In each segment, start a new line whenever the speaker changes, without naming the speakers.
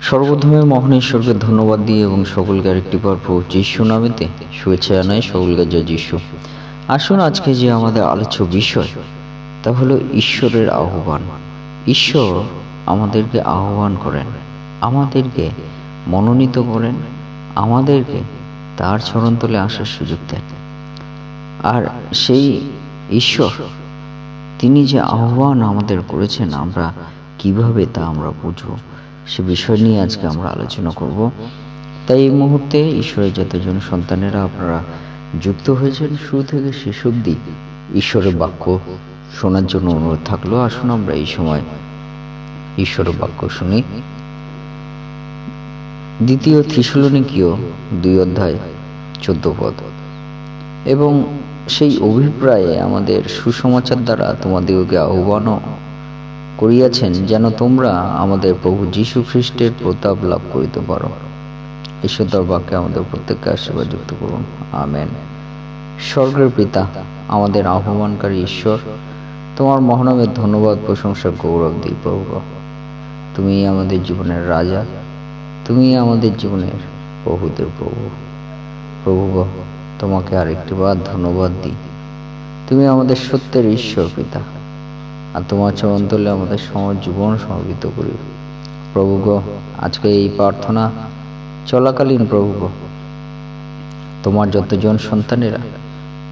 সর্বপ্রথমে মহান ঈশ্বরকে ধন্যবাদ দিয়ে এবং সকলকে আরেকটি বার প্রভু যিশু নামেতে শুভেচ্ছা জানাই। সকলকে জয় যিশু। আসুন আজকে যে আমাদের আলোচ্য বিষয় তা হলো ঈশ্বরের আহ্বান। ঈশ্বর আমাদেরকে আহ্বান করেন, আমাদেরকে মনোনীত করেন, আমাদেরকে তার চরণতলে আসার সুযোগ দেন। আর সেই ঈশ্বর তিনি যে আহ্বান আমাদের করেছেন আমরা কিভাবে তা আমরা বুঝব, সে বিষয় নিয়ে আজকে আমরা আলোচনা করব। তাই এই মুহূর্তে ঈশ্বরের যতজন সন্তানেরা আপনারা যুক্ত হয়েছেন শুরু থেকে শেষ অবধি ঈশ্বরের বাক্য শোনার জন্য অনুরোধ থাকলো। আসুন আমরা এই সময় ঈশ্বরের বাক্য শুনি। দ্বিতীয় থিসলনিকীয় 2:14 এবং সেই অভিপ্রায়ে আমাদের সুসমাচার দ্বারা তোমাদিগকে আহ্বান করিয়াছেন, যেন তোমরা আমাদের প্রভু যীশু খ্রিস্টের প্রতাপ লাভ করিতে পারো। ঈশ্বর তার বাক্যে আমাদের প্রত্যেককে আশীর্বাদ যুক্ত করুন, আমেন। স্বর্গের পিতা, আমাদের আহ্বানকারী ঈশ্বর, তোমার মহানামের ধন্যবাদ, প্রশংসা, গৌরব দিই প্রভু। তুমি আমাদের জীবনের রাজা, তুমি আমাদের জীবনের প্রভুদের প্রভু। প্রভু, তোমাকে আরেকটি বার ধন্যবাদ দিই। তুমি আমাদের সত্যের ঈশ্বর পিতা, আর তোমার চরণতলে আমাদের জীবন সমর্পিত করি। প্রভু গো, আজকে এই প্রার্থনা চলাকালীন প্রভু গো, তোমার যতজন সন্তানেরা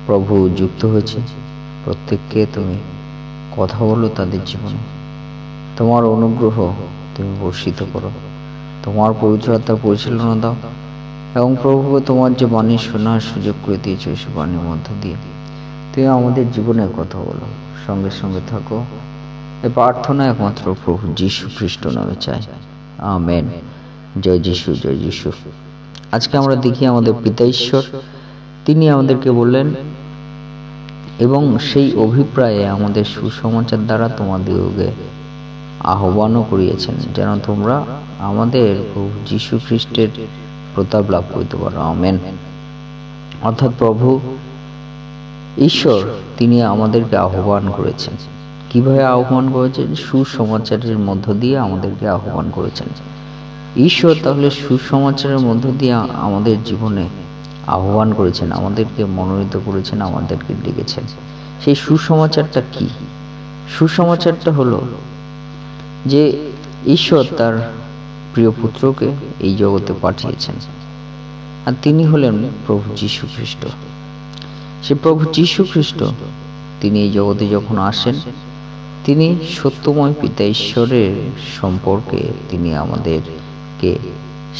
প্রভু যুক্ত হয়েছে প্রত্যেককে তুমি কথা বলো তাদের জীবনে। তোমার অনুগ্রহ তুমি বর্ষিত করো, তোমার পবিত্র আত্মার পরিচালনা দাও, এবং প্রভু তোমার যে বাণী শোনার সুযোগ করে দিয়েছ সে বাণীর মধ্য দিয়ে তুমি আমাদের জীবনে কথা বলো, সঙ্গে সঙ্গে থাকো। এই প্রার্থনা একমাত্র প্রভু যীশু খ্রিস্ট নামে চাই, আমেন। জয় যিশু, জয় যিশু। আজকে আমরা দেখি আমাদের পিতা ঈশ্বর তিনি আমাদেরকে বললেন, এবং সেই অভিপ্রায়ে আমাদের সুসমাচার দ্বারা তোমাদিগকে আহ্বানও করিয়েছেন, যেন তোমরা আমাদের প্রভু যীশু খ্রিস্টের প্রতাপ লাভ করিতে পারো, আমেন। অর্থাৎ প্রভু ঈশ্বর তিনি আমাদেরকে আহ্বান করেছেন। কিভাবে আহ্বান করেছেন? সুসমাচারের মধ্য দিয়ে আমাদেরকে আহ্বান করেছেন। ঈশ্বর তাহলে সুসমাচারের মধ্য দিয়ে আমাদের জীবনে আহ্বান করেছেন, আমাদেরকে মনোনীত করেছেন, আমাদেরকে ডেকেছেন। সেই সুসমাচারটা কি? সুসমাচারটা হলো যে ঈশ্বর তার প্রিয় পুত্রকে এই জগতে পাঠিয়েছেন, আর তিনি হলেন প্রভু যীশু খ্রিস্ট। সে প্রভু যীশু খ্রিস্ট তিনি এই জগতে যখন আসেন, তিনি সত্যময় পিতা ঈশ্বরের সম্পর্কে তিনি আমাদেরকে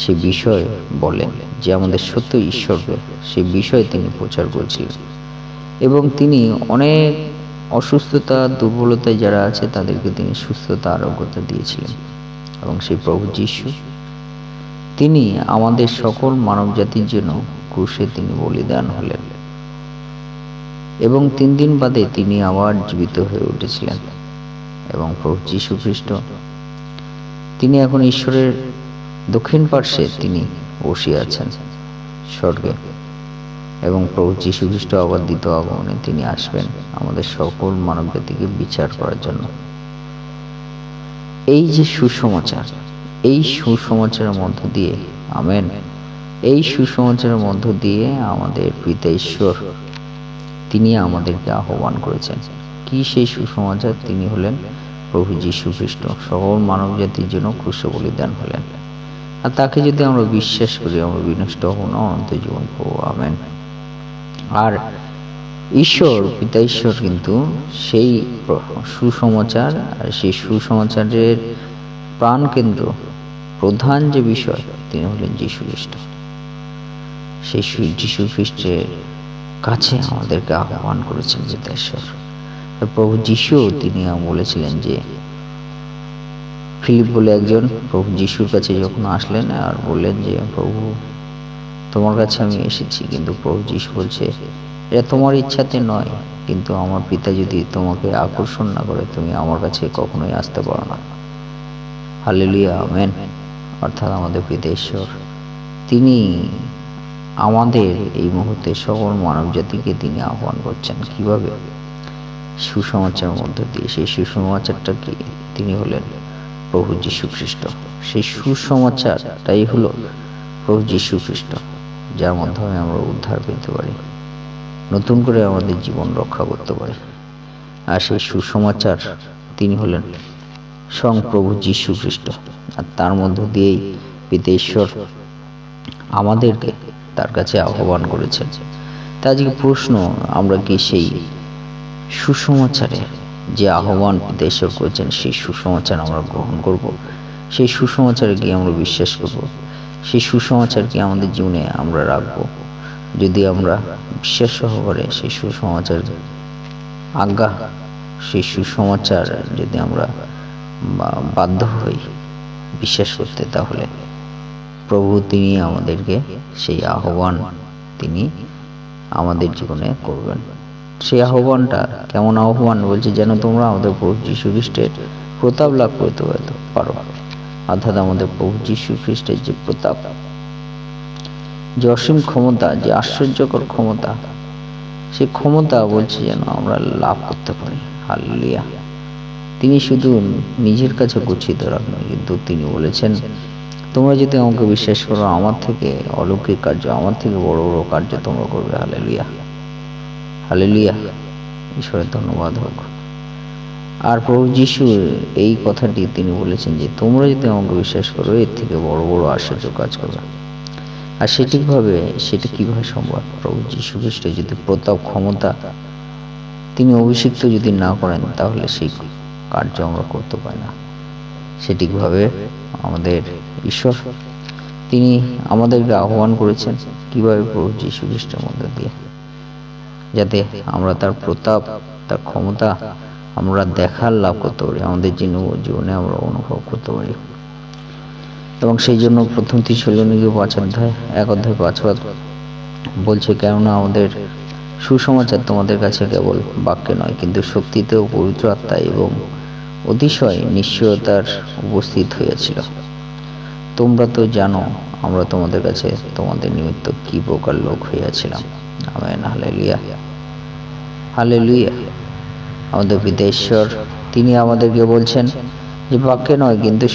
সে বিষয় বলেন, যে আমাদের সত্য ঈশ্বরকে সে বিষয়ে তিনি প্রচার করেছিলেন। এবং তিনি অনেক অসুস্থতা দুর্বলতায় যারা আছে তাদেরকে তিনি সুস্থতা আরোগ্যতা দিয়েছিলেন। এবং সেই প্রভু যীশু তিনি আমাদের সকল মানব জাতির জন্য ক্রুশে তিনি বলিদান হলেন, এবং 3 দিন বাদে তিনি আবার জীবিত হয়ে উঠেছিলেন। এবং প্রভু যীশু খ্রিস্ট তিনি এখন ঈশ্বরের দক্ষিণ পার্শ্বে তিনি বসিয়ে আছেন স্বর্গে। এবং প্রভু যীশু খ্রিস্ট আবার দ্বিতীয় আগমনে তিনি আসবেন আমাদের সকল মানব জাতিকে বিচার করার জন্য। এই যে সুসমাচার, এই সুসমাচারের মধ্য দিয়ে, আমেন, এই সুসমাচারের মধ্য দিয়ে আমাদের পিতা ঈশ্বর তিনি আমাদেরকে আহ্বান করেছেন। কি সেই সুসমাচার? তিনি হলেন প্রভু যীশু খ্রিস্ট, সকল মানব জাতির জন্য ক্রুশে বলিদান হলেন। আর তাকে যদি আমরা বিশ্বাস করি আমরা বিনষ্ট হব না, অনন্ত জীবন পাবো, আমেন। আর ঈশ্বর পিতা ঈশ্বর কিন্তু সেই সুসমাচার, আর সেই সুসমাচারের প্রাণ কেন্দ্র, প্রধান যে বিষয়, তিনি হলেন যীশু খ্রিস্ট। সেই যীশু খ্রিস্টের কাছে আমাদেরকে আহ্বান করেছেন পিতা ঈশ্বর। প্রভু যীশু তিনি বলেছিলেন যে, ফিলিপ বলে একজন প্রভু যীশুর কাছে যখন আসলেন আর বললেন যে, প্রভু তোমার কাছে আমি এসেছি, কিন্তু প্রভু যীশু বলছে, এটা তোমার ইচ্ছাতে নয়, কিন্তু আমার পিতা যদি তোমাকে আকর্ষণ না করে তুমি আমার কাছে কখনোই আসতে পারো না। Hallelujah, amen. অর্থাৎ আমাদের পিতা ঈশ্বর তিনি আমাদের এই মুহূর্তে সকল মানব জাতিকে তিনি আহ্বান করছেন। কিভাবে? সুসমাচারের মধ্য দিয়ে। সেই সুসমাচারটা কি? তিনি হলেন প্রভু যীশু খ্রিস্ট। সেই সুসমাচারটাই হলো প্রভু যীশু খ্রিস্ট, যার মাধ্যমে আমরা উদ্ধার পেতে পারি, নতুন করে আমাদের জীবন রক্ষা করতে পারি। আর সেই সুসমাচার তিনি হলেন স্বয়ং প্রভু যীশু খ্রিস্ট। আর তার মধ্য দিয়েই পিতা ঈশ্বর আমাদেরকে তার কাছে আহ্বান করেছেন। তা আজকে প্রশ্ন, আমরা কি সেই সুসমাচারে যে আহ্বান পিতা ঈশ্বর করেছেন সেই সুসমাচার আমরা গ্রহণ করব? সেই সুসমাচারে কি আমরা বিশ্বাস করব? সেই সুসমাচার কি আমাদের জীবনে আমরা রাখব? যদি আমরা বিশ্বাস সহকারে সেই সুসমাচার আজ্ঞা, সেই সুসমাচার যদি আমরা বাধ্য হই বিশ্বাস করতে, তাহলে প্রভু তিনি আমাদেরকে সেই আহ্বান তিনি আমাদের জীবনে করবেন। সেই আহ্বানটা কেমন আহ্বান? বলছে, যেন তোমরা আমাদের প্রভু যীশু খ্রিস্টের প্রতাপ লাভ করতে পারো। অর্থাৎ আমাদের প্রভু যীশু খ্রিস্টের যে প্রতাপ, যে অসীম ক্ষমতা, যে আশ্চর্যকর ক্ষমতা, সেই ক্ষমতা বলছে যেন আমরা লাভ করতে পারি। হালেলুয়া। তিনি শুধু নিজের কাছে গচ্ছিত রাখেন, কিন্তু তিনি বলেছেন, তোমরা যদি আমাকে বিশ্বাস করো, আমার থেকে অলৌকিক কার্য, আমার থেকে বড় বড় কার্য তোমরা করবে। Hallelujah, hallelujah. ঈশ্বরের ধন্যবাদ হোক। আর প্রভু যীশু এই কথাটি তিনি বলেছেন যে, তোমরা যদি আমাকে বিশ্বাস করো, এর থেকে বড় বড় আশ্চর্য কাজ করবে। আর সেটা কিভাবে সম্ভব? প্রভু যীশু খ্রিস্ট যদি প্রতাপ, ক্ষমতা তিনি অভিষিক্ত যদি না করেন, তাহলে সেই কার্য আমরা করতে পারি না। সেটি কিভাবে? আমাদের ঈশ্বর তিনি আমাদেরকে আহ্বান করেছেন কিভাবে? প্রভু যীশু খ্রিস্টের মধ্যে দিয়ে, যাতে আমরা তার প্রতাপ, তার ক্ষমতা আমরা দেখার লাভ করতে পারি, আমাদের জীবনে আমরা অনুভব করতে পারি। এবং সেই জন্য প্রথম থিসসলুনিকে 1:5 বলছে, কেননা আমাদের সুসমাচার তোমাদের কাছে কেবল বাক্যে নয়, কিন্তু শক্তিতে ও পবিত্র আত্মায় এবং অতিশয় নিশ্চয়তার উপস্থিত হইয়াছিল। তোমরা তো জানো আমরা তোমাদের কাছে তোমাদের নিমিত্ত কি প্রকার লোক হইয়াছিলাম। আমেন। Hallelujah, hallelujah. আমাদের পিতা ঈশ্বর তিনি আমাদেরকে বলছেন যে বাক্যে নয়, কিন্তু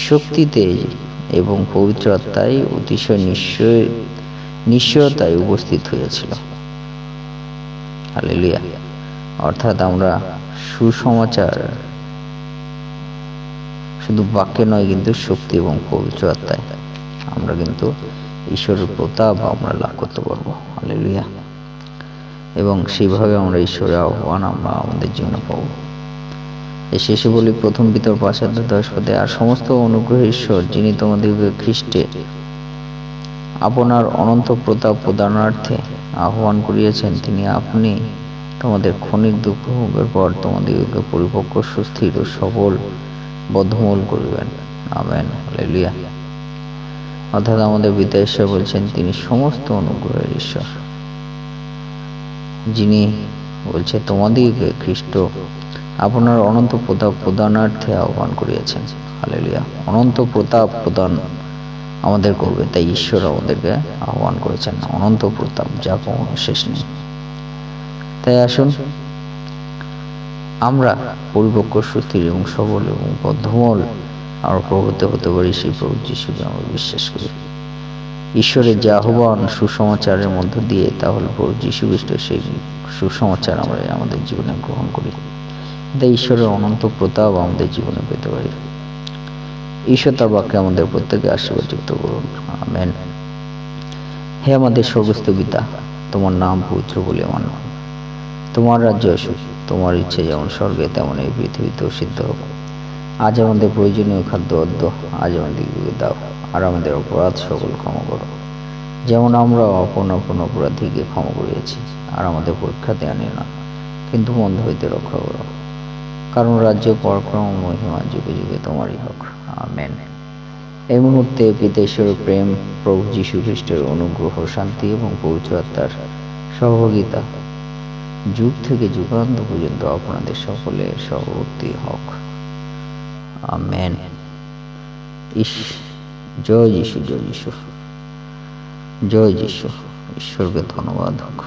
শক্তিতে এবং পবিত্র আত্মায় অতিশয় নিশ্চয়তায় উপস্থিত হয়েছিল। হালেলুয়া। অর্থাৎ আমরা সুসমাচার শুধু বাক্যে নয়, কিন্তু শক্তি এবং পবিত্র আত্মায় আমরা কিন্তু ঈশ্বরের প্রতাপ আমরা লাভ করতে পারবো। হালেলুয়া। এবং সেইভাবে আমরা ঈশ্বরের আহ্বান আমরা আমাদের জীবনে পাবো। এই শেষে বলি, প্রথম পিতর 5:10, আর সমস্ত অনুগ্রহ ঈশ্বর, যিনি তোমাদেরকে খ্রিস্টে আপনার অনন্ত প্রতাপ প্রদানার্থে আহ্বান করিয়াছেন, তিনি আপনি তোমাদের ক্ষণিক দুঃখ ভোগের পর তোমাদেরকে পরিপক্ক, সুস্থির ও সবল বদ্ধমূল করিবেন। আমেন। হালেলুয়া। অর্থাৎ আমাদের পিতা ঈশ্বর বলছেন তিনি সমস্ত অনুগ্রহের ঈশ্বর, যিনি বলছে তোমাদেরকে খ্রিস্ট আপনার অনন্ত প্রতাপ প্রদানার্থে আহ্বান করিয়াছেন। হালেলুয়া। অনন্ত প্রতাপ প্রদান আমাদের করবে, তাই ঈশ্বর আমাদেরকে আহ্বান করেছেন অনন্ত প্রতাপ, যা কোনো শেষ নেই। তাই আসুন আমরা পরিপক্ক, সুস্থির এবং সবল এবং বদ্ধমূল আমরা প্রভূত হতে পারি সেই প্রভু যীশুকে আমরা বিশ্বাস করি। ঈশ্বরের যে আহ্বান সুসমাচারের মধ্য দিয়ে, তাহলে প্রভু যীশু খ্রিস্টের সেই সুসমাচার আমরা আমাদের জীবনে গ্রহণ করি, তাই ঈশ্বরের অনন্ত প্রতাপ আমাদের জীবনে পেতে পারি। ঈশ্বর তার বাক্যে আমাদের প্রত্যেকে আশীর্বাদযুক্ত করুন। আমেন। হে আমাদের স্বর্গস্থ পিতা, তোমার নাম পবিত্র বলে মানো, তোমার রাজ্য আসুক, তোমার ইচ্ছে যেমন স্বর্গে তেমন এই পৃথিবীতেও সিদ্ধ হোক। আজ আমাদের প্রয়োজনীয় খাদ্য আজ আমাদেরকে দাও, আর আমাদের অপরাধ সকল ক্ষমা করো, যেমন আমরা আপন অপরাধীকে ক্ষমা করিয়াছি। আর আমাদের পরীক্ষাতে আনিও না, কিন্তু মন্দ হইতে রক্ষা করো, কারণ রাজ্য, পরাক্রম, মহিমা যুগে যুগে তোমারই হোক। আমেন। এই মুহূর্তে পিতা ঈশ্বরের প্রেম, প্রভু যীশু খ্রিস্টের অনুগ্রহ, শান্তি এবং পবিত্র আত্মার সহযোগিতা যুগ থেকে যুগান্ত পর্যন্ত আপনাদের সকলের সহবর্তী হোক। আমেন। জয় যিশু, জয় যিশু, জয় যিশু। ঈশ্বরকে ধন্যবাদ হোক।